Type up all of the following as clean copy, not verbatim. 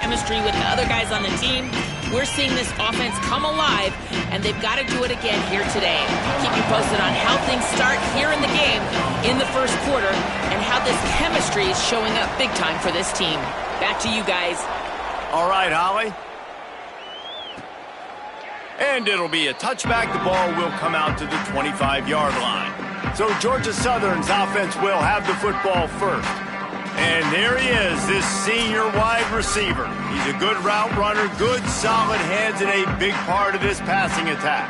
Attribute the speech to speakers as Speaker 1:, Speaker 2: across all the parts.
Speaker 1: chemistry with the other guys on the team. We're seeing this offense come alive, and they've got to do it again here today. Keep you posted on how things start here in the game in the first quarter and how this chemistry is showing up big time for this team. Back to you guys.
Speaker 2: All right, Holly. And it'll be a touchback. The ball will come out to the 25-yard line. So Georgia Southern's offense will have the football first. And there he is, this senior wide receiver. He's a good route runner, good solid hands, and a big part of this passing attack.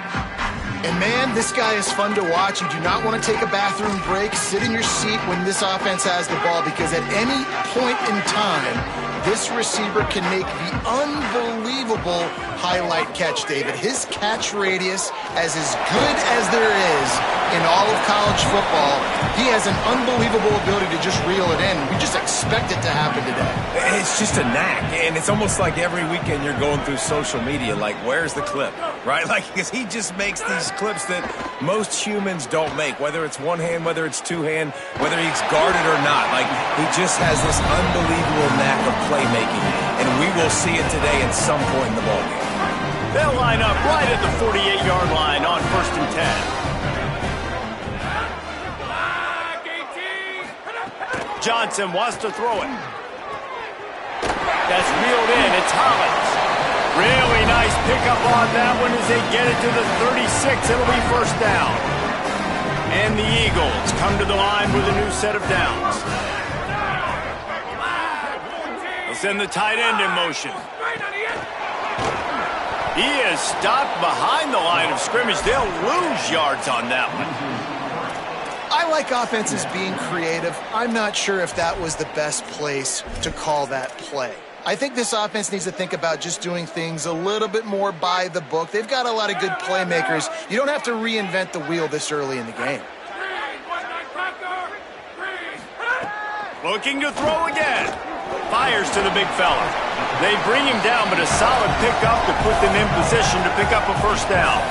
Speaker 3: And man, this guy is fun to watch. You do not want to take a bathroom break. Sit in your seat when this offense has the ball, because at any point in time, this receiver can make the unbelievable highlight catch, David. His catch radius is as good as there is in all of college football. He has an unbelievable ability to just reel it in. We just expect it to happen today.
Speaker 4: It's just a knack, and it's almost like every weekend you're going through social media, like, where's the clip, right? Like, because he just makes these clips that most humans don't make, whether it's one hand, whether it's two hand, whether he's guarded or not. Like, he just has this unbelievable knack of playmaking, and we will see it today at some point in the ballgame.
Speaker 2: They'll line up right at the 48-yard line on 1st and 10. Johnson wants to throw it. That's reeled in. It's Hollins. Really nice pickup on that one as they get it to the 36. It'll be first down. And the Eagles come to the line with a new set of downs. They'll send the tight end in motion. He is stopped behind the line of scrimmage. They'll lose yards on that one.
Speaker 3: I like offenses being creative. I'm not sure if that was the best place to call that play. I think this offense needs to think about just doing things a little bit more by the book. They've got a lot of good playmakers. You don't have to reinvent the wheel this early in the game.
Speaker 2: Looking to throw again. Fires to the big fella. They bring him down, but a solid pickup to put them in position to pick up a first down.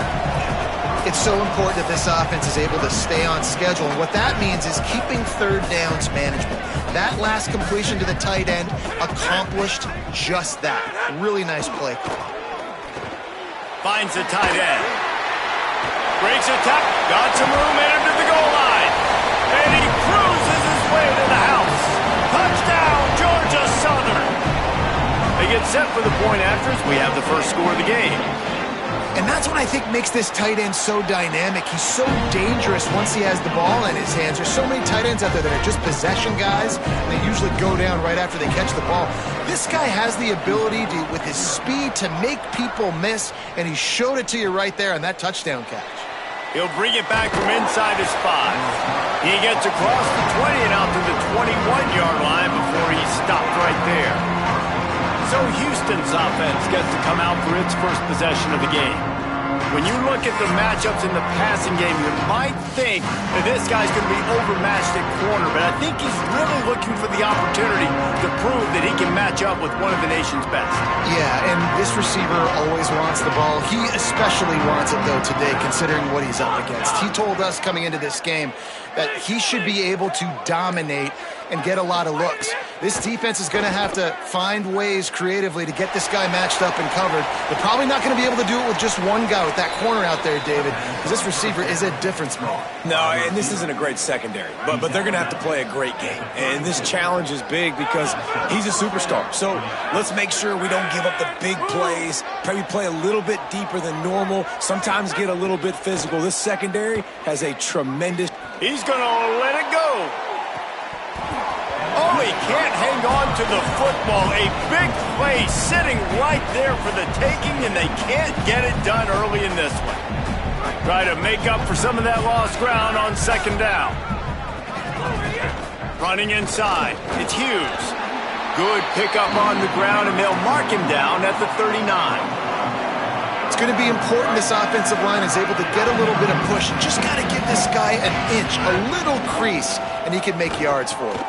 Speaker 3: It's so important that this offense is able to stay on schedule. And what that means is keeping third downs management. That last completion to the tight end accomplished just that. Really nice play call.
Speaker 2: Finds the tight end. Breaks a tap. Got some room into the goal line. And he cruises his way to the house. Touchdown, Georgia Southern. They get set for the point after as we have the first score of the game.
Speaker 3: And that's what I think makes this tight end so dynamic. He's so dangerous once he has the ball in his hands. There's so many tight ends out there that are just possession guys. They usually go down right after they catch the ball. This guy has the ability to, with his speed, to make people miss, and he showed it to you right there on that touchdown catch.
Speaker 2: He'll bring it back from inside his 5. He gets across the 20 and out to the 21-yard line before he's stopped right there. So Houston's offense gets to come out for its first possession of the game. When you look at the matchups in the passing game, you might think that this guy's going to be overmatched at corner, but I think he's really looking for the opportunity to prove that he can match up with one of the nation's best.
Speaker 3: Yeah, and this receiver always wants the ball. He especially wants it, though, today, considering what he's up against. He told us coming into this game that he should be able to dominate and get a lot of looks. This defense is going to have to find ways creatively to get this guy matched up and covered. They're probably not going to be able to do it with just one guy, with that corner out there, David, because this receiver is a difference maker.
Speaker 4: No, and this isn't a great secondary, but they're going to have to play a great game. And this challenge is big because he's a superstar. So let's make sure we don't give up the big plays, maybe play a little bit deeper than normal, sometimes get a little bit physical. This secondary has a tremendous...
Speaker 2: He's going to let it go. Oh, he can't hang on to the football. A big play sitting right there for the taking, and they can't get it done early in this one. Try to make up for some of that lost ground on second down. Running inside, it's Hughes. Good pickup on the ground, and they'll mark him down at the 39.
Speaker 3: It's going to be important this offensive line is able to get a little bit of push. Just got to give this guy an inch, a little crease, and he can make yards for it.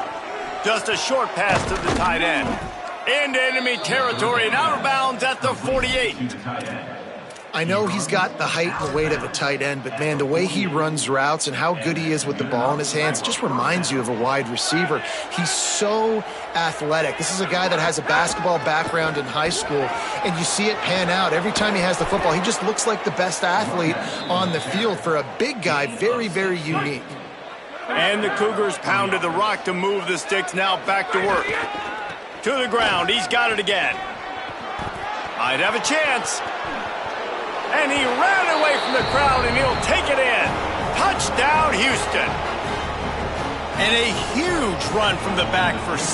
Speaker 2: Just a short pass to the tight end. Into enemy territory and out of bounds at the 48.
Speaker 3: I know he's got the height and the weight of a tight end, but man, the way he runs routes and how good he is with the ball in his hands just reminds you of a wide receiver. He's so athletic. This is a guy that has a basketball background in high school, and you see it pan out. Every time he has the football, he just looks like the best athlete on the field. For a big guy, very, very unique.
Speaker 2: And the Cougars pounded the rock to move the sticks. Now back to work. To the ground. He's got it again. Might have a chance. And he ran away from the crowd, and he'll take it in. Touchdown, Houston. And a huge run from the back for 6.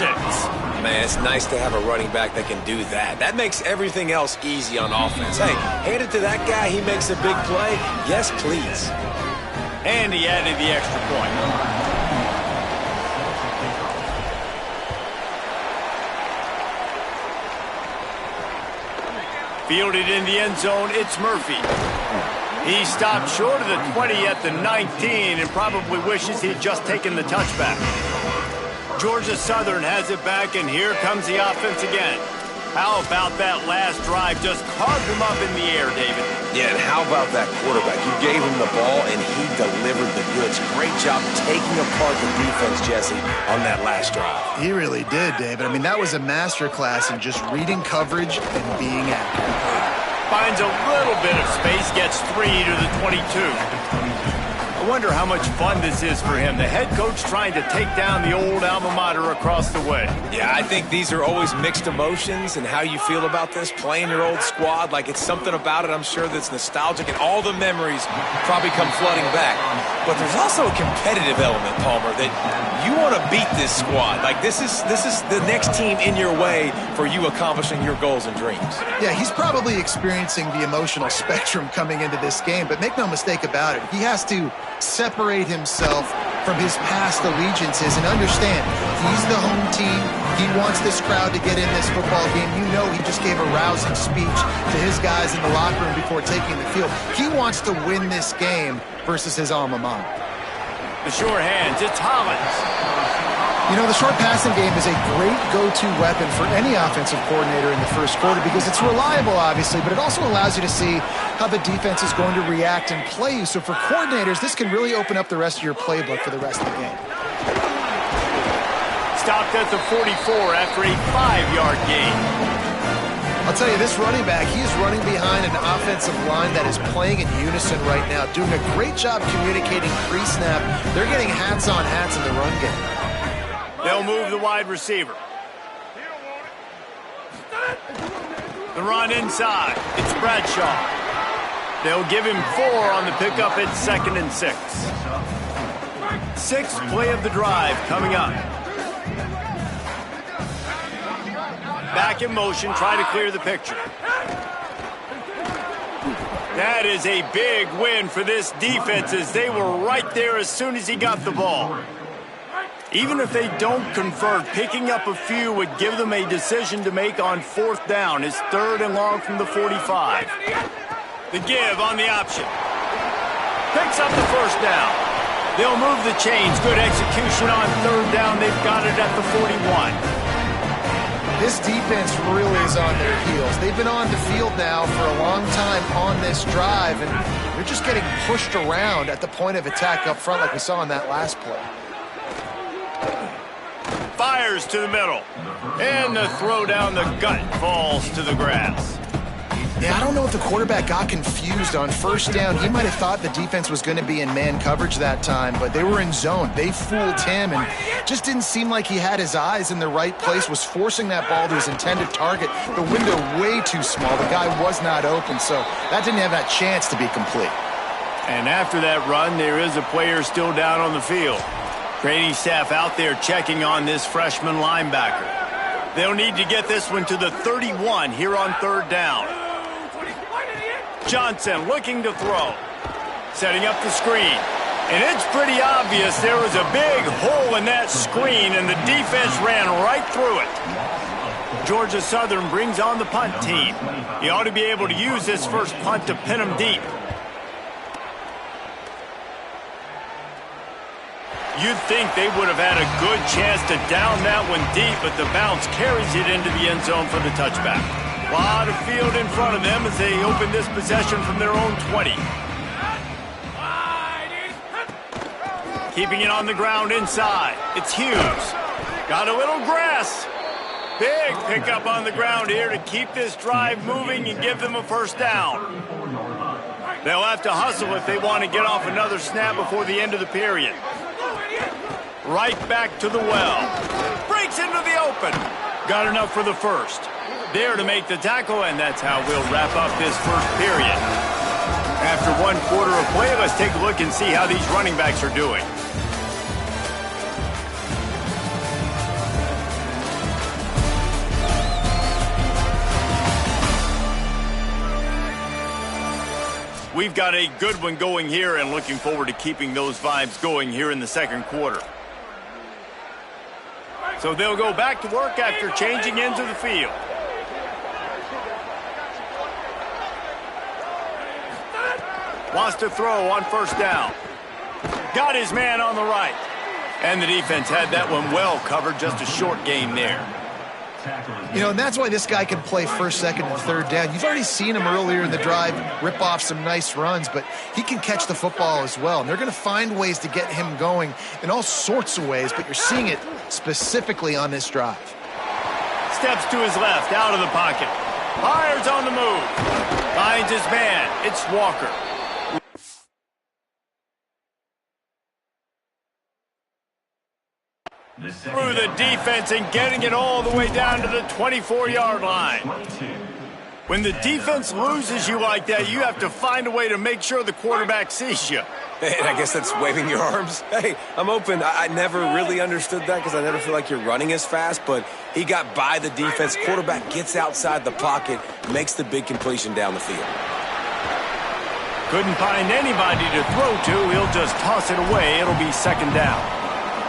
Speaker 4: Man, it's nice to have a running back that can do that. That makes everything else easy on offense. Hey, hand it to that guy. He makes a big play. Yes, please.
Speaker 2: And he added the extra point. Fielded in the end zone, it's Murphy. He stopped short of the 20 at the 19 and probably wishes he'd just taken the touchback. Georgia Southern has it back, and here comes the offense again. How about that last drive? Just carved him up in the air, David.
Speaker 4: Yeah, and how about that quarterback? You gave him the ball, and he delivered the goods. Great job taking apart the defense, Jesse, on that last drive.
Speaker 3: He really did, David. I mean, that was a masterclass in just reading coverage and being accurate.
Speaker 2: Finds a little bit of space, gets 3 to the 22. I wonder how much fun this is for him. The head coach trying to take down the old alma mater across the way.
Speaker 4: Yeah, I think these are always mixed emotions, and how you feel about this, playing your old squad, like it's something about it, I'm sure, that's nostalgic, and all the memories probably come flooding back. But there's also a competitive element, Palmer, that you want to beat this squad. Like, this is the next team in your way for you accomplishing your goals and dreams.
Speaker 3: Yeah, he's probably experiencing the emotional spectrum coming into this game, but make no mistake about it, he has to separate himself from his past allegiances and understand he's the home team. He wants this crowd to get in this football game. You know, he just gave a rousing speech to his guys in the locker room before taking the field. He wants to win this game versus his alma mater.
Speaker 2: The short hands, it's Hollins.
Speaker 3: You know, the short passing game is a great go-to weapon for any offensive coordinator in the first quarter because it's reliable, obviously, but it also allows you to see how the defense is going to react and play you. So for coordinators, this can really open up the rest of your playbook for the rest of the game.
Speaker 2: Stopped at the 44 after a 5-yard gain.
Speaker 3: I'll tell you, this running back, he is running behind an offensive line that is playing in unison right now, doing a great job communicating pre-snap. They're getting hats on hats in the run game.
Speaker 2: They'll move the wide receiver. The run inside. It's Bradshaw. They'll give him 4 on the pickup at 2nd and 6. 6th play of the drive coming up. Back in motion, try to clear the picture. That is a big win for this defense as they were right there as soon as he got the ball. Even if they don't convert, picking up a few would give them a decision to make on 4th down. It's 3rd and long from the 45. The give on the option. Picks up the 1st down. They'll move the chains. Good execution on 3rd down. They've got it at the 41.
Speaker 3: This defense really is on their heels. They've been on the field now for a long time on this drive, and they're just getting pushed around at the point of attack up front like we saw in that last play.
Speaker 2: Fires to the middle. And the throw down the gut falls to the grass.
Speaker 3: Yeah, I don't know if the quarterback got confused on 1st down. He might have thought the defense was going to be in man coverage that time, but they were in zone. They fooled him and just didn't seem like he had his eyes in the right place, was forcing that ball to his intended target. The window way too small. The guy was not open, so that didn't have that chance to be complete.
Speaker 2: And after that run, there is a player still down on the field. Training staff out there checking on this freshman linebacker. They'll need to get this one to the 31 here on 3rd down. Johnson looking to throw. Setting up the screen. And it's pretty obvious there was a big hole in that screen, and the defense ran right through it. Georgia Southern brings on the punt team. He ought to be able to use this first punt to pin him deep. You'd think they would have had a good chance to down that one deep, but the bounce carries it into the end zone for the touchback. A lot of field in front of them as they open this possession from their own 20. Keeping it on the ground inside. It's Hughes. Got a little grass. Big pickup on the ground here to keep this drive moving and give them a first down. They'll have to hustle if they want to get off another snap before the end of the period. Right back to the well. Breaks into the open. Got enough for the first. There to make the tackle, and that's how we'll wrap up this first period. After 1 quarter of play, let's take a look and see how these running backs are doing. We've got a good one going here and looking forward to keeping those vibes going here in the second quarter. So they'll go back to work after changing into the field. Wants to throw on first down. Got his man on the right. And the defense had that one well covered, just a short game there.
Speaker 3: You know, and that's why this guy can play first, second, and third down. You've already seen him earlier in the drive rip off some nice runs, but he can catch the football as well. And they're going to find ways to get him going in all sorts of ways, but you're seeing it specifically on this drive.
Speaker 2: Steps to his left, out of the pocket. Fires on the move. Finds his man. It's Walker. Through the defense and getting it all the way down to the 24-yard line. When the defense loses you like that, you have to find a way to make sure the quarterback sees you.
Speaker 4: Hey, I guess that's waving your arms. Hey, I'm open. I never really understood that because I never feel like you're running as fast, but he got by the defense. Quarterback gets outside the pocket, makes the big completion down the field.
Speaker 2: Couldn't find anybody to throw to. He'll just toss it away. It'll be second down.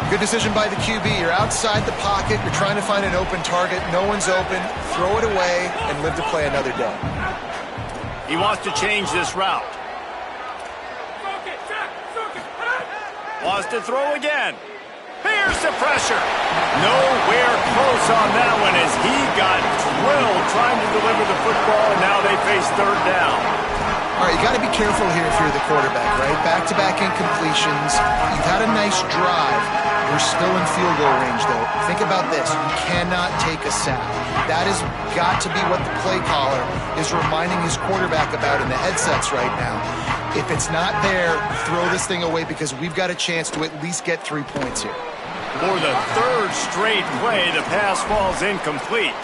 Speaker 3: Good decision by the QB. You're outside the pocket. You're trying to find an open target. No one's open. Throw it away and live to play another day.
Speaker 2: He wants to change this route. Wants to throw again. Here's the pressure. Nowhere close on that one as he got drilled trying to deliver the football, and now they face third down.
Speaker 3: All right, you got to be careful here if you're the quarterback, right? Back-to-back incompletions. You've had a nice drive. You're still in field goal range, though. Think about this. You cannot take a sack. That has got to be what the play caller is reminding his quarterback about in the headsets right now. If it's not there, throw this thing away because we've got a chance to at least get 3 points here.
Speaker 2: For the third straight play, the pass falls incomplete.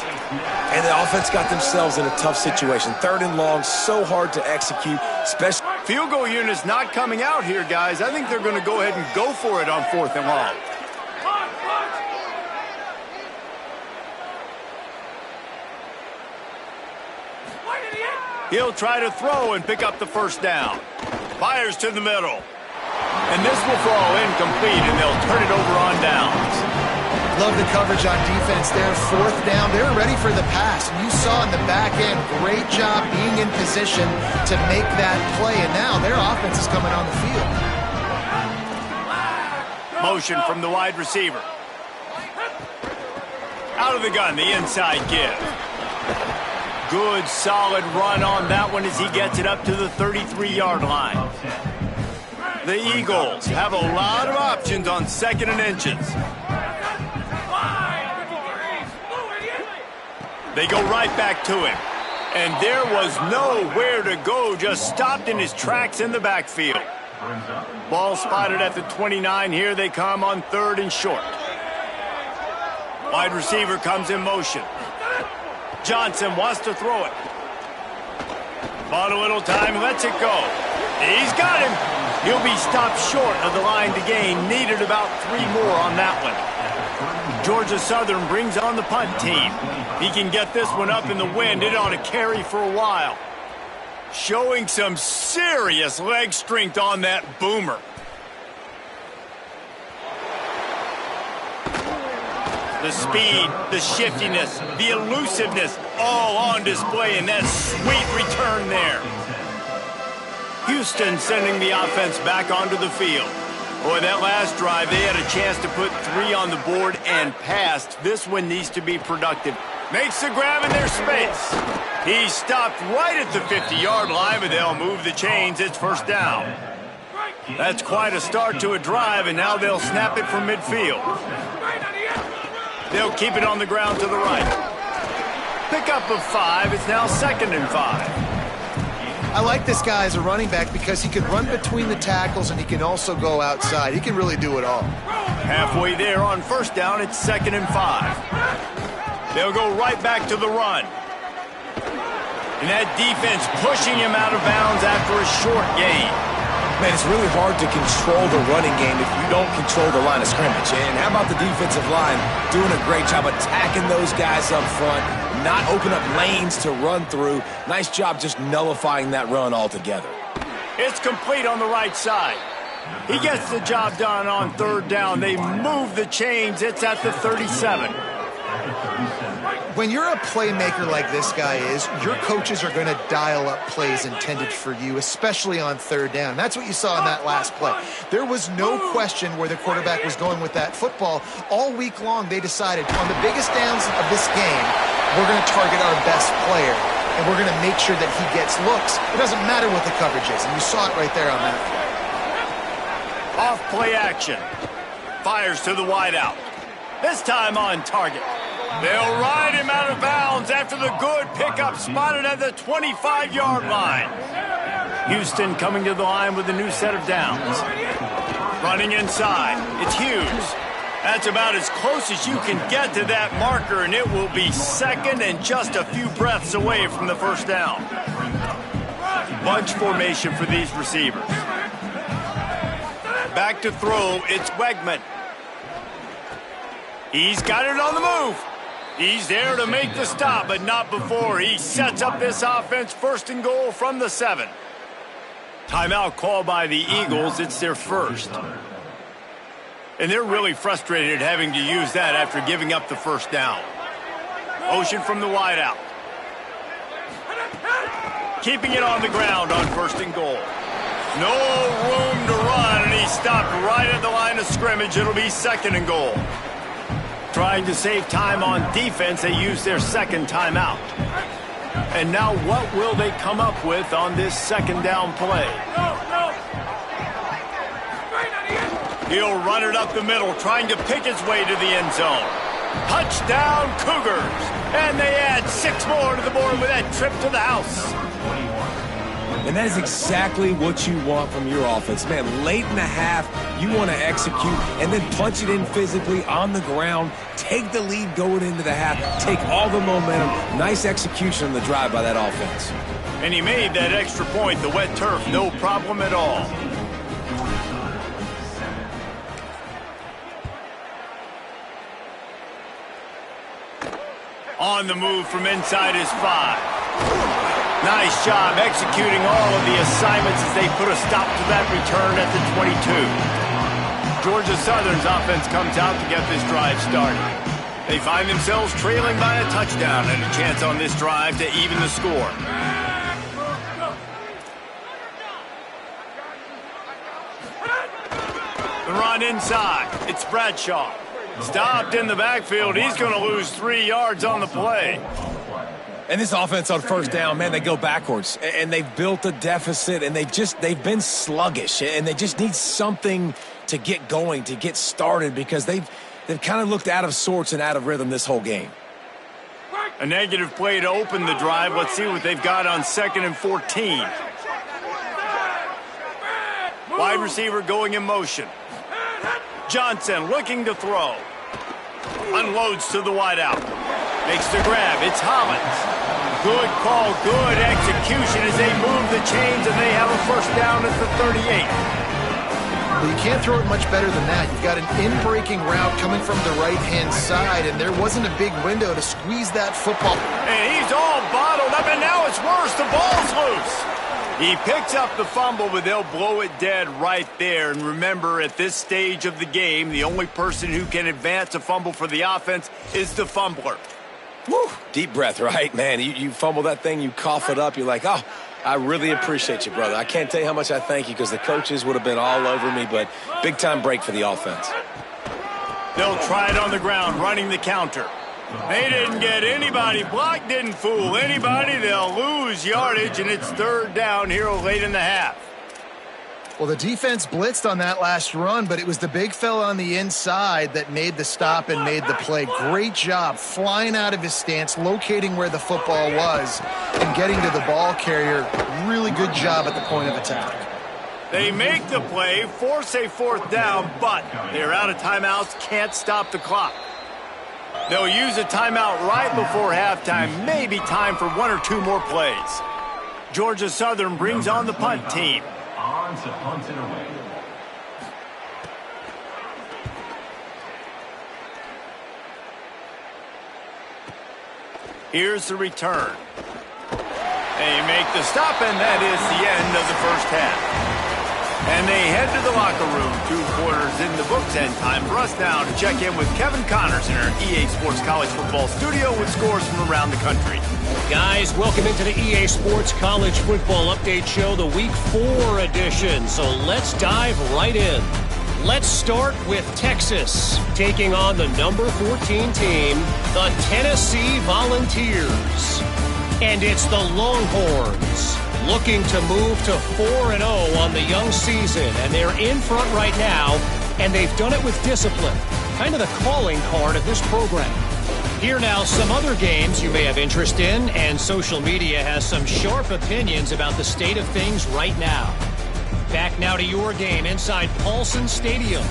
Speaker 4: And the offense got themselves in a tough situation. Third and long, so hard to execute, especially.
Speaker 2: Field goal unit's not coming out here, guys. I think they're going to go ahead and go for it on fourth and long. He'll try to throw and pick up the first down. Fires to the middle. And this will fall incomplete, and they'll turn it over on downs.
Speaker 3: Love the coverage on defense there. Fourth down. They're ready for the pass. And you saw in the back end, great job being in position to make that play. And now their offense is coming on the field.
Speaker 2: Motion from the wide receiver. Out of the gun, the inside give. Good, solid run on that one as he gets it up to the 33-yard line. The Eagles have a lot of options on second and inches. They go right back to him. And there was nowhere to go, just stopped in his tracks in the backfield. Ball spotted at the 29. Here they come on third and short. Wide receiver comes in motion. Johnson wants to throw it. Bought a little time, lets it go. He's got him. He'll be stopped short of the line to gain. Needed about 3 more on that one. Georgia Southern brings on the punt team. He can get this one up in the wind. It ought to carry for a while. Showing some serious leg strength on that boomer. The speed, the shiftiness, the elusiveness, all on display in that sweet return there. Houston sending the offense back onto the field. Boy, that last drive, they had a chance to put 3 on the board and passed. This one needs to be productive. Makes the grab in their space. He stopped right at the 50-yard line, but they'll move the chains. It's first down. That's quite a start to a drive, and now they'll snap it from midfield. They'll keep it on the ground to the right. Pickup of 5. It's now 2nd and 5.
Speaker 3: I like this guy as a running back because he can run between the tackles and he can also go outside. He can really do it all.
Speaker 2: Halfway there on first down, it's 2nd and 5. They'll go right back to the run. And that defense pushing him out of bounds after a short gain.
Speaker 4: Man, it's really hard to control the running game if you don't control the line of scrimmage. And how about the defensive line doing a great job attacking those guys up front, not open up lanes to run through. Nice job just nullifying that run altogether.
Speaker 2: It's complete on the right side. He gets the job done on third down. They move the chains. It's at the 37.
Speaker 3: When you're a playmaker like this guy is, your coaches are going to dial up plays intended for you, especially on third down. That's what you saw in that last play. There was no question where the quarterback was going with that football. All week long, they decided on the biggest downs of this game, we're going to target our best player, and we're going to make sure that he gets looks. It doesn't matter what the coverage is, and you saw it right there on that play.
Speaker 2: Off play action. Fires to the wideout. This time on target. They'll ride him out of bounds after the good pickup spotted at the 25-yard line. Houston coming to the line with a new set of downs. Running inside. It's Hughes. That's about as close as you can get to that marker, and it will be 2nd and just a few breaths away from the first down. Bunch formation for these receivers. Back to throw, it's Wegman. He's got it on the move. He's there to make the stop, but not before. He sets up this offense 1st and goal from the 7. Timeout called by the Eagles. It's their first. And they're really frustrated having to use that after giving up the first down. Motion from the wideout. Keeping it on the ground on 1st and goal. No room to run, and he stopped right at the line of scrimmage. It'll be 2nd and goal. Trying to save time on defense, they use their 2nd timeout. And now what will they come up with on this 2nd down play? He'll run it up the middle, trying to pick his way to the end zone. Touchdown, Cougars! And they add 6 more to the board with that trip to the house.
Speaker 4: And that is exactly what you want from your offense. Man, late in the half, you want to execute and then punch it in physically on the ground, take the lead going into the half, take all the momentum. Nice execution on the drive by that offense.
Speaker 2: And he made that extra point, the wet turf, no problem at all. On the move from inside his 5. Nice job executing all of the assignments as they put a stop to that return at the 22. Georgia Southern's offense comes out to get this drive started. They find themselves trailing by a touchdown and a chance on this drive to even the score. The run inside. It's Bradshaw. Stopped in the backfield. He's going to lose 3 yards on the play.
Speaker 4: And this offense on first down, man, they go backwards. And they've built a deficit, and they've been sluggish. And they just need something to get going, to get started, because they've kind of looked out of sorts and out of rhythm this whole game.
Speaker 2: A negative play to open the drive. Let's see what they've got on 2nd and 14. Wide receiver going in motion. Johnson looking to throw. Unloads to the wideout. Makes the grab. It's Hollins. Good call, good execution as they move the chains, and they have a first down at the 38.
Speaker 3: Well, you can't throw it much better than that. You've got an in-breaking route coming from the right-hand side, and there wasn't a big window to squeeze that football.
Speaker 2: And he's all bottled up, and now it's worse. The ball's loose. He picks up the fumble, but they'll blow it dead right there. And remember, at this stage of the game, the only person who can advance a fumble for the offense is the fumbler.
Speaker 4: Woo! Deep breath, right, man? You fumble that thing, you cough it up, you're like, oh, I really appreciate you, brother. I can't tell you how much I thank you, because the coaches would have been all over me, but big-time break for the offense.
Speaker 2: They'll try it on the ground, running the counter. They didn't get anybody blocked, didn't fool anybody. They'll lose yardage, and it's third down here late in the half.
Speaker 3: Well, the defense blitzed on that last run, but it was the big fella on the inside that made the stop and made the play. Great job flying out of his stance, locating where the football was, and getting to the ball carrier. Really good job at the point of attack.
Speaker 2: They make the play, force a fourth down, but they're out of timeouts, can't stop the clock. They'll use a timeout right before halftime, maybe time for one or two more plays. Georgia Southern brings on the punt team.
Speaker 5: On to punt it away.
Speaker 2: Here's the return. They make the stop, and that is the end of the first half. And they head to the locker room. 2 quarters in the books, and time for us now to check in with Kevin Connors in our EA Sports College Football studio with scores from around the country.
Speaker 6: Guys, welcome into the EA Sports College Football Update Show, the Week 4 edition. So let's dive right in. Let's start with Texas, taking on the number 14 team, the Tennessee Volunteers. And it's the Longhorns, looking to move to 4-0 on the young season. And they're in front right now, and they've done it with discipline. Kind of the calling card of this program. Here now, some other games you may have interest in, and social media has some sharp opinions about the state of things right now. Back now to your game inside Paulson Stadium.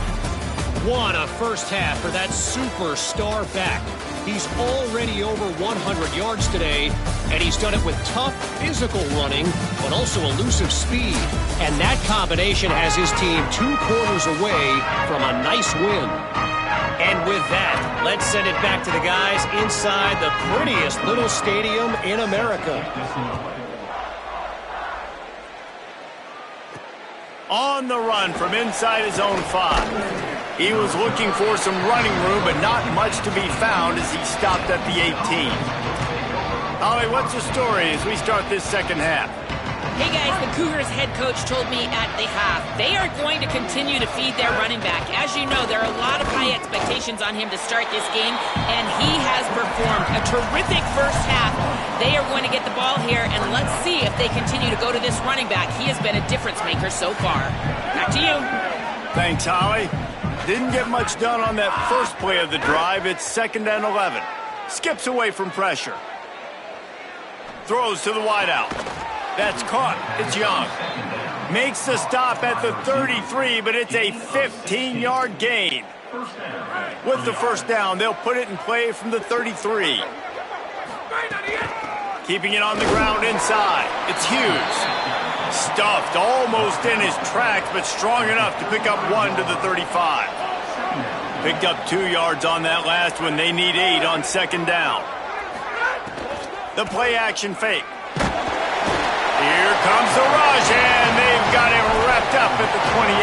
Speaker 6: What a first half for that superstar back. He's already over 100 yards today, and he's done it with tough physical running, but also elusive speed. And that combination has his team 2 quarters away from a nice win. And with that, let's send it back to the guys inside the prettiest little stadium in America.
Speaker 2: On the run from inside his own 5. He was looking for some running room, but not much to be found as he stopped at the 18. Holly, what's the story as we start this second half?
Speaker 1: Hey guys, the Cougars head coach told me at the half they are going to continue to feed their running back. As you know, there are a lot of high expectations on him to start this game, and he has performed a terrific first half. They are going to get the ball here, and let's see if they continue to go to this running back. He has been a difference maker so far. Back to you.
Speaker 2: Thanks, Holly. Didn't get much done on that first play of the drive. It's 2nd and 11. Skips away from pressure. Throws to the wideout. That's caught. It's Young. Makes the stop at the 33, but it's a 15-yard gain. With the first down, they'll put it in play from the 33. Keeping it on the ground inside. It's Hughes. Stuffed almost in his tracks, but strong enough to pick up 1 to the 35. Picked up 2 yards on that last one. They need 8 on 2nd down. The play action fake. Here comes the rush, and they've got him wrapped up at the 28.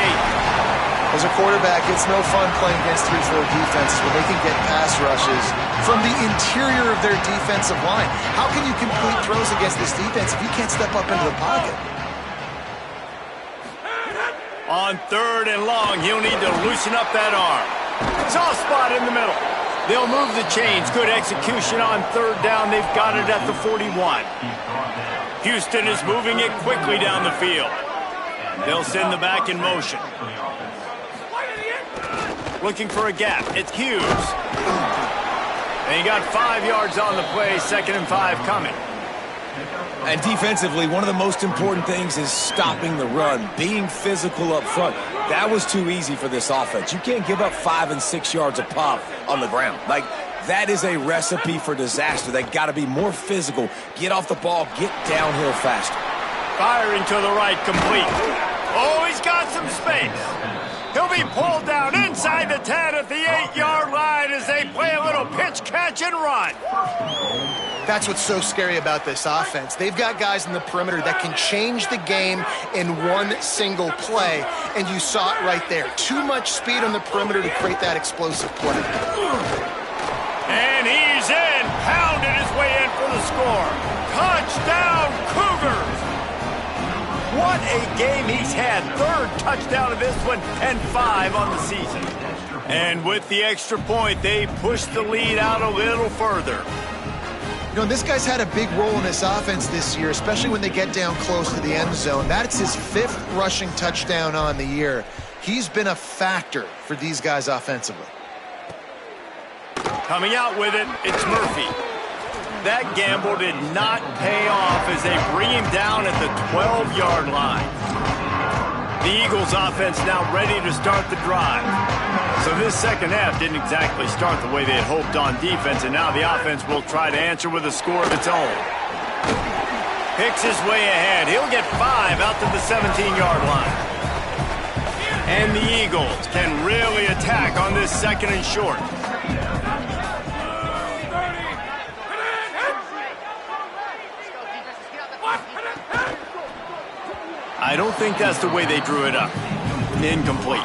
Speaker 3: As a quarterback, it's no fun playing against 3-4 defenses when they can get pass rushes from the interior of their defensive line. How can you complete throws against this defense if you can't step up into the pocket?
Speaker 2: On 3rd and long, he'll need to loosen up that arm. Soft spot in the middle. They'll move the chains. Good execution on 3rd down. They've got it at the 41. Houston is moving it quickly down the field. They'll send the back in motion. Looking for a gap. It's Hughes. And he got 5 yards on the play. 2nd and 5 coming.
Speaker 4: And defensively, one of the most important things is stopping the run, being physical up front. That was too easy for this offense. You can't give up 5 and 6 yards a pop on the ground. Like, that is a recipe for disaster. They got to be more physical, get off the ball, get downhill faster.
Speaker 2: Firing to the right, complete. Oh, he's got some space. He'll be pulled down inside the 10 at the 8-yard line as they play a little pitch, catch, and run.
Speaker 3: That's what's so scary about this offense. They've got guys in the perimeter that can change the game in one single play, and you saw it right there. Too much speed on the perimeter to create that explosive play.
Speaker 2: And he's in, pounded his way in for the score. Touchdown, Cougars! What a game he's had. 3rd touchdown of this one and 5 on the season. And with the extra point, they push the lead out a little further.
Speaker 3: You know, this guy's had a big role in this offense this year, especially when they get down close to the end zone. That's his 5th rushing touchdown on the year. He's been a factor for these guys offensively.
Speaker 2: Coming out with it, it's Murphy. That gamble did not pay off as they bring him down at the 12-yard line. The Eagles offense now ready to start the drive. So this second half didn't exactly start the way they had hoped on defense, and now the offense will try to answer with a score of its own. Picks his way ahead. He'll get 5 out to the 17-yard line. And the Eagles can really attack on this second and short. I don't think that's the way they drew it up. Incomplete.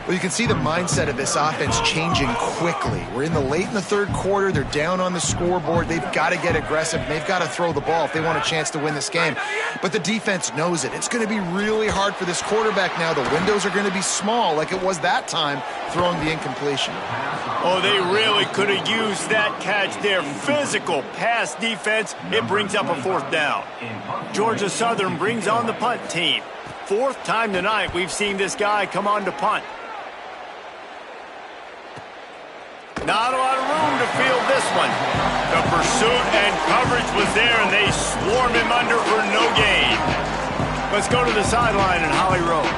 Speaker 3: Well, you can see the mindset of this offense changing quickly. We're in the late in the 3rd quarter. They're down on the scoreboard. They've got to get aggressive. They've got to throw the ball if they want a chance to win this game. But the defense knows it. It's going to be really hard for this quarterback now. The windows are going to be small like it was that time throwing the incompletion.
Speaker 2: Oh, they really could have used that catch there. Physical pass defense. It brings up a 4th down. Georgia Southern brings on the punt team. 4th time tonight we've seen this guy come on to punt. Not a lot of room to field this one. The pursuit and coverage was there, and they swarm him under for no gain. Let's go to the sideline in Holly Rowe.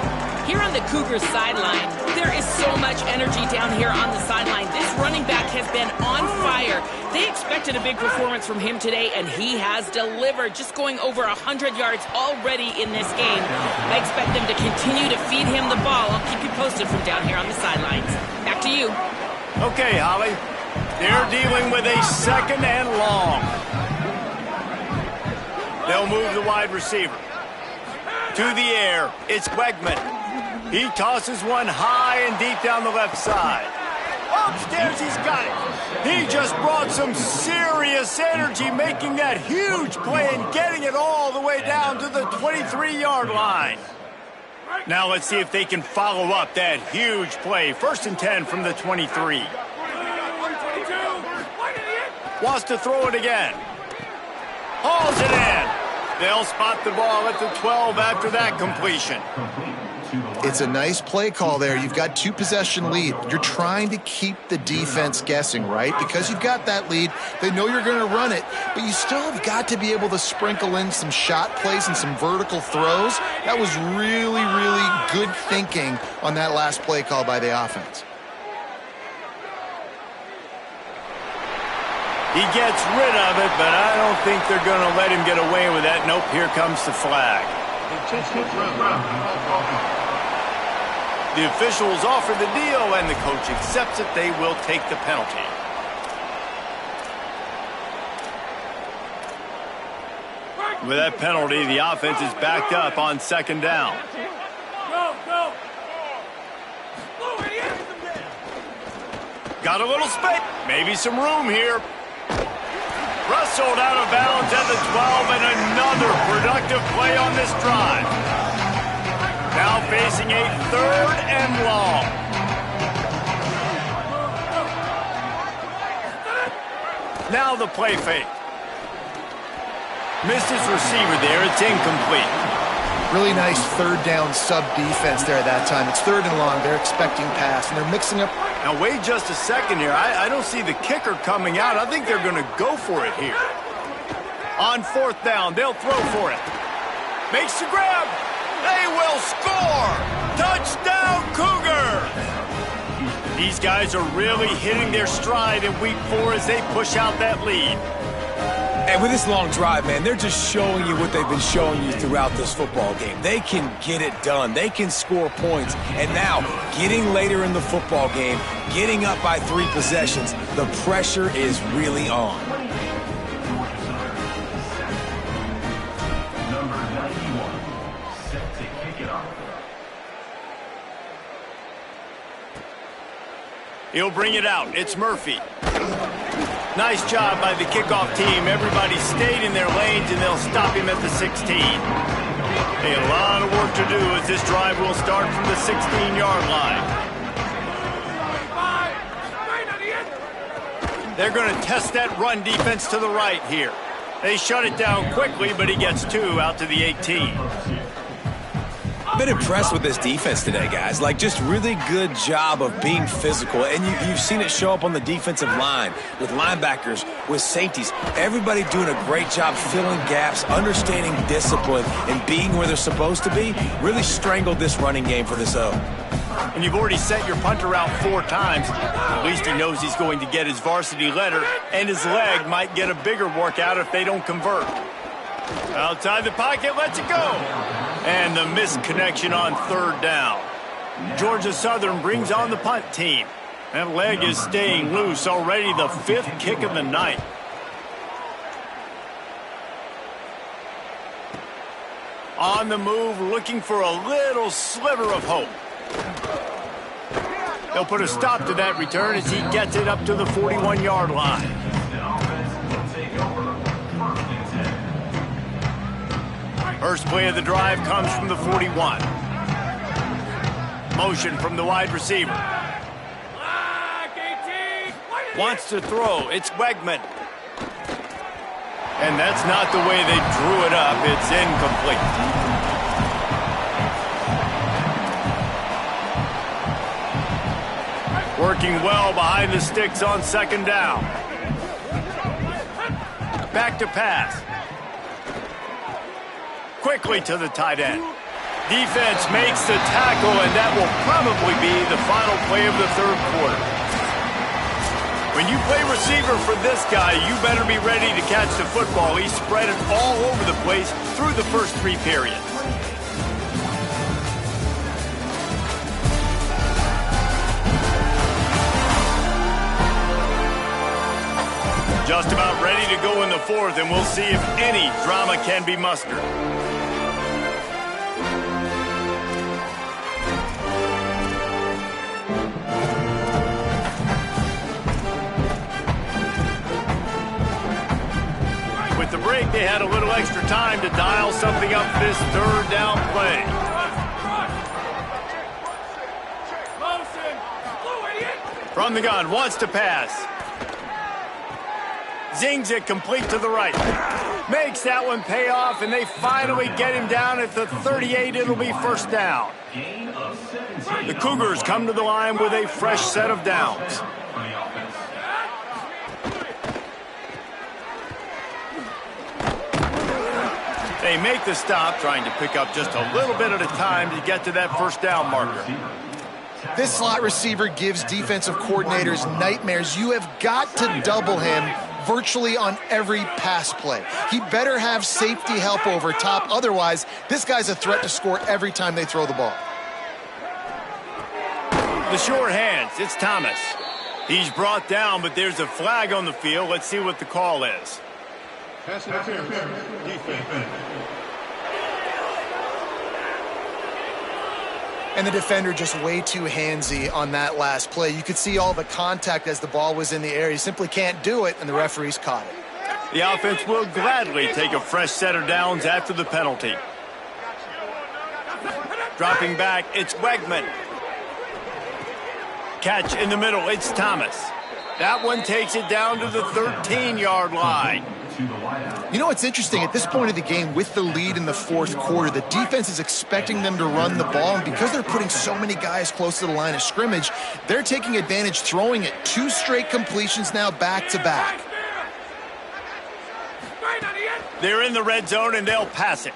Speaker 1: Here on the Cougars sideline, there is so much energy down here on the sideline. This running back has been on fire. They expected a big performance from him today, and he has delivered, just going over 100 yards already in this game. I expect them to continue to feed him the ball. I'll keep you posted from down here on the sidelines. Back to you.
Speaker 2: Okay, Holly. They're dealing with a 2nd and long. They'll move the wide receiver. To the air, it's Wegman. He tosses one high and deep down the left side. Upstairs, he's got it. He just brought some serious energy, making that huge play and getting it all the way down to the 23-yard line. Now let's see if they can follow up that huge play. 1st and 10 from the 23. Wants to throw it again. Hauls it in. They'll spot the ball at the 12 after that completion.
Speaker 3: It's a nice play call there. You've got 2-possession lead. You're trying to keep the defense guessing, right? Because you've got that lead. They know you're going to run it, but you still have got to be able to sprinkle in some shot plays and some vertical throws. That was really, really good thinking on that last play call by the offense.
Speaker 2: He gets rid of it, but I don't think they're going to let him get away with that. Nope, here comes the flag. The officials offer the deal, and the coach accepts it. They will take the penalty. With that penalty, the offense is backed up on 2nd down. Got a little space. Maybe some room here. Wrestled out of bounds at the 12, and another productive play on this drive. Now facing a 3rd and long. Now the play fake. Missed his receiver there. It's incomplete.
Speaker 3: Really nice 3rd down sub defense there at that time. It's 3rd and long. They're expecting pass, and they're mixing up.
Speaker 2: Now wait just a second here. I don't see the kicker coming out. I think they're going to go for it here. On 4th down, they'll throw for it. Makes the grab. They will score! Touchdown, Cougar! These guys are really hitting their stride in week 4 as they push out that lead.
Speaker 4: And with this long drive, man, they're just showing you what they've been showing you throughout this football game. They can get it done. They can score points. And now, getting later in the football game, getting up by 3 possessions, the pressure is really on.
Speaker 2: He'll bring it out. It's Murphy. Nice job by the kickoff team. Everybody stayed in their lanes, and they'll stop him at the 16. A lot of work to do as this drive will start from the 16-yard line. They're going to test that run defense to the right here. They shut it down quickly, but he gets 2 out to the 18.
Speaker 4: I've been impressed with this defense today, guys. Like, just really good job of being physical. And you've seen it show up on the defensive line with linebackers, with safeties. Everybody doing a great job filling gaps, understanding discipline, and being where they're supposed to be. Really strangled this running game for this O.
Speaker 2: And you've already sent your punter out 4 times. At least he knows he's going to get his varsity letter, and his leg might get a bigger workout if they don't convert. Outside the pocket, lets it go. And the missed connection on 3rd down. Georgia Southern brings on the punt team. That leg is staying loose, already the 5th kick of the night. On the move, looking for a little sliver of hope. They'll put a stop to that return as he gets it up to the 41-yard line. First play of the drive comes from the 41. Motion from the wide receiver. Wants to throw. It's Wegman. And that's not the way they drew it up. It's incomplete. Working well behind the sticks on 2nd down. Back to pass. Quickly to the tight end. Defense makes the tackle, and that will probably be the final play of the 3rd quarter. When you play receiver for this guy, you better be ready to catch the football. He spread it all over the place through the first 3 periods. Just about ready to go in the 4th, and we'll see if any drama can be mustered. With the break, they had a little extra time to dial something up this 3rd down play. From the gun, wants to pass. Zings it complete to the right. Makes that one pay off, and they finally get him down at the 38. It'll be 1st down. The Cougars come to the line with a fresh set of downs. They make the stop, trying to pick up just a little bit at a time to get to that 1st down marker.
Speaker 3: This slot receiver gives defensive coordinators nightmares. You have got to double him virtually on every pass play. He better have safety help over top. Otherwise, this guy's a threat to score every time they throw the ball.
Speaker 2: The short hands, it's Thomas. He's brought down, but there's a flag on the field. Let's see what the call is.
Speaker 5: Pass interference, defense.
Speaker 3: And the defender just way too handsy on that last play. You could see all the contact as the ball was in the air. He simply can't do it, and the referees caught it.
Speaker 2: The offense will gladly take a fresh set of downs after the penalty. Dropping back, it's Wegman. Catch in the middle, it's Thomas. That one takes it down to the 13-yard line.
Speaker 3: You know what's interesting? At this point of the game, with the lead in the 4th quarter, the defense is expecting them to run the ball, and because they're putting so many guys close to the line of scrimmage, they're taking advantage, throwing it. 2 straight completions now back-to-back.
Speaker 2: They're in the red zone, and they'll pass it.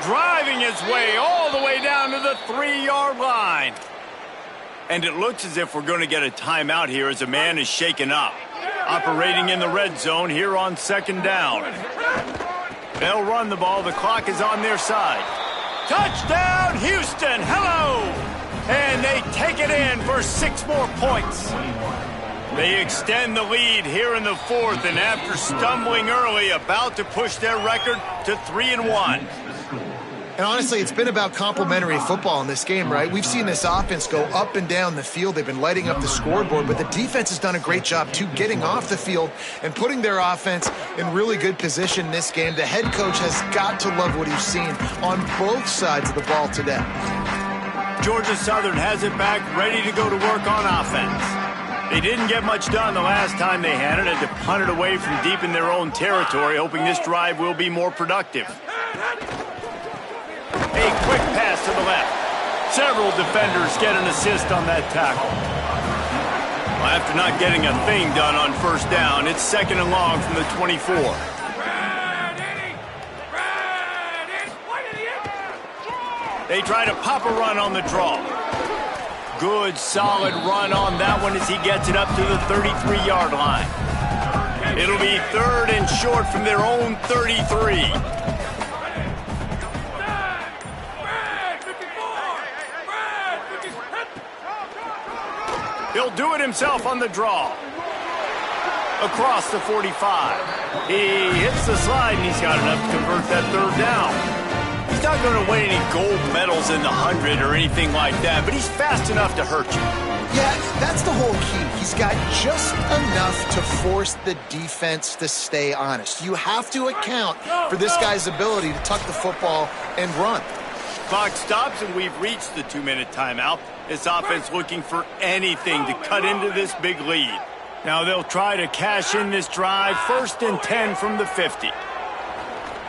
Speaker 2: Driving his way all the way down to the 3-yard line. And it looks as if we're going to get a timeout here as a man is shaken up. Operating in the red zone here on 2nd down. They'll run the ball. The clock is on their side. Touchdown, Houston. Hello. And they take it in for 6 more points. They extend the lead here in the 4th, and after stumbling early, about to push their record to 3-1.
Speaker 3: And honestly, it's been about complementary football in this game, right? We've seen this offense go up and down the field. They've been lighting up the scoreboard, but the defense has done a great job, too, getting off the field and putting their offense in really good position in this game. The head coach has got to love what he's seen on both sides of the ball today.
Speaker 2: Georgia Southern has it back, ready to go to work on offense. They didn't get much done the last time they had it, and to punt it away from deep in their own territory, hoping this drive will be more productive. A quick pass to the left. Several defenders get an assist on that tackle. Well, after not getting a thing done on first down, it's 2nd and long from the 24. They try to pop a run on the draw. Good, solid run on that one as he gets it up to the 33-yard line. It'll be 3rd and short from their own 33. He'll do it himself on the draw. Across the 45. He hits the slide, and he's got enough to convert that 3rd down. He's not going to win any gold medals in the 100 or anything like that, but he's fast enough to hurt you.
Speaker 3: Yeah, that's the whole key. He's got just enough to force the defense to stay honest. You have to account for this guy's ability to tuck the football and run.
Speaker 2: Clock stops, and we've reached the 2-minute timeout. This offense looking for anything to cut into this big lead. Now they'll try to cash in this drive. 1st and 10 from the 50.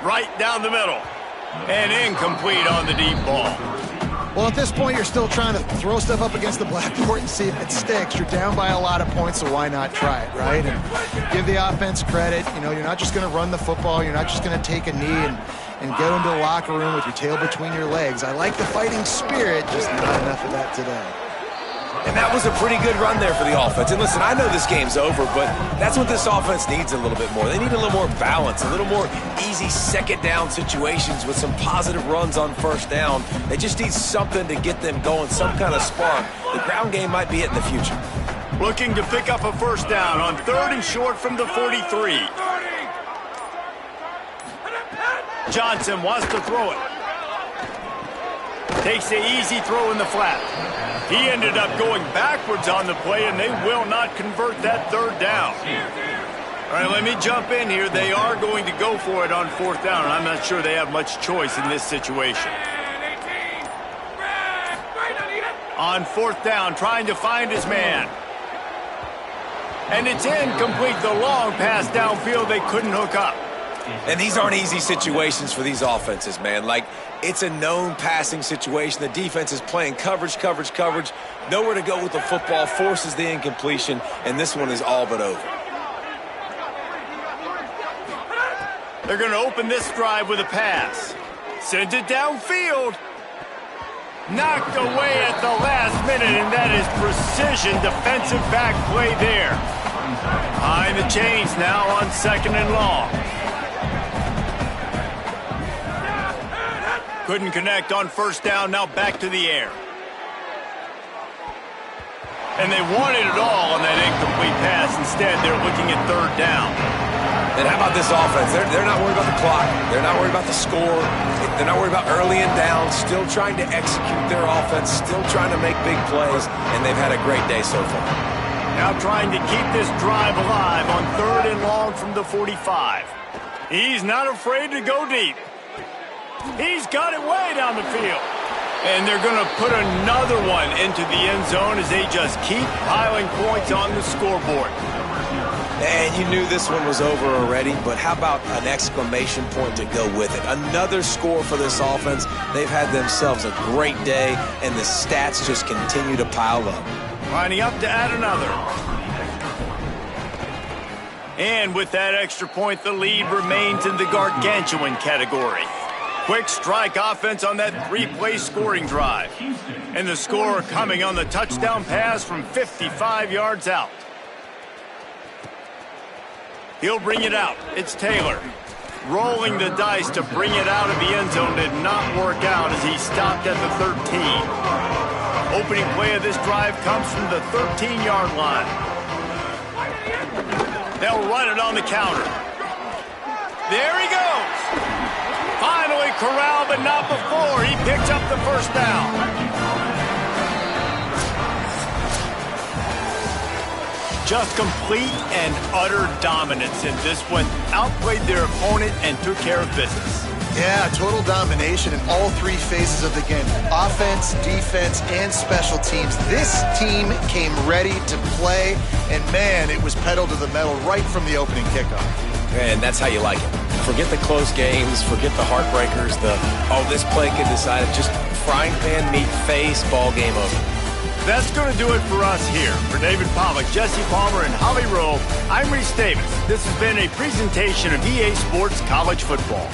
Speaker 2: Right down the middle. And incomplete on the deep ball.
Speaker 3: Well, at this point, you're still trying to throw stuff up against the blackboard and see if it sticks. You're down by a lot of points, so why not try it, right? And give the offense credit. You know, you're not just going to run the football. You're not just going to take a knee and go into the locker room with your tail between your legs. I like the fighting spirit, just not enough of that today.
Speaker 4: And that was a pretty good run there for the offense. And listen, I know this game's over, but that's what this offense needs a little bit more. They need a little more balance, a little more easy 2nd down situations with some positive runs on 1st down. They just need something to get them going, some kind of spark. The ground game might be it in the future.
Speaker 2: Looking to pick up a 1st down on 3rd and short from the 43. Johnson wants to throw it. Takes the easy throw in the flat. He ended up going backwards on the play, and they will not convert that 3rd down. All right, let me jump in here. They are going to go for it on 4th down, and I'm not sure they have much choice in this situation. On 4th down, trying to find his man. And it's incomplete. The long pass downfield, they couldn't hook up.
Speaker 4: And these aren't easy situations for these offenses, man. Like, it's a known passing situation. The defense is playing coverage. Nowhere to go with the football, forces the incompletion, and this one is all but over.
Speaker 2: They're going to open this drive with a pass. Sends it downfield. Knocked away at the last minute, and that is precision defensive back play there. Behind the chains now on 2nd and long. Couldn't connect on 1st down, now back to the air. And they wanted it all on that incomplete pass. Instead, they're looking at 3rd down.
Speaker 4: And how about this offense? They're not worried about the clock. They're not worried about the score. They're not worried about early and down. Still trying to execute their offense. Still trying to make big plays. And they've had a great day so far.
Speaker 2: Now trying to keep this drive alive on 3rd and long from the 45. He's not afraid to go deep. He's got it way down the field. And they're going to put another one into the end zone as they just keep piling points on the scoreboard.
Speaker 4: And you knew this one was over already, but how about an exclamation point to go with it? Another score for this offense. They've had themselves a great day, and the stats just continue to pile up.
Speaker 2: Lining up to add another. And with that extra point, the lead remains in the gargantuan category. Quick strike offense on that 3-play scoring drive. And the score coming on the touchdown pass from 55 yards out. He'll bring it out. It's Taylor. Rolling the dice to bring it out of the end zone did not work out as he stopped at the 13. Opening play of this drive comes from the 13-yard line. They'll run it on the counter. There he goes. Finally corralled, but not before. He picks up the 1st down. Just complete and utter dominance in this one. Outplayed their opponent and took care of business.
Speaker 3: Yeah, total domination in all three phases of the game. Offense, defense, and special teams. This team came ready to play, and man, it was pedal to the metal right from the opening kickoff.
Speaker 4: And that's how you like it. Forget the close games, forget the heartbreakers, this play could decide it. Just frying pan, meat, face, ball game over.
Speaker 2: That's going to do it for us here. For David Pollack, Jesse Palmer, and Holly Rowe, I'm Reese Davis. This has been a presentation of EA Sports College Football.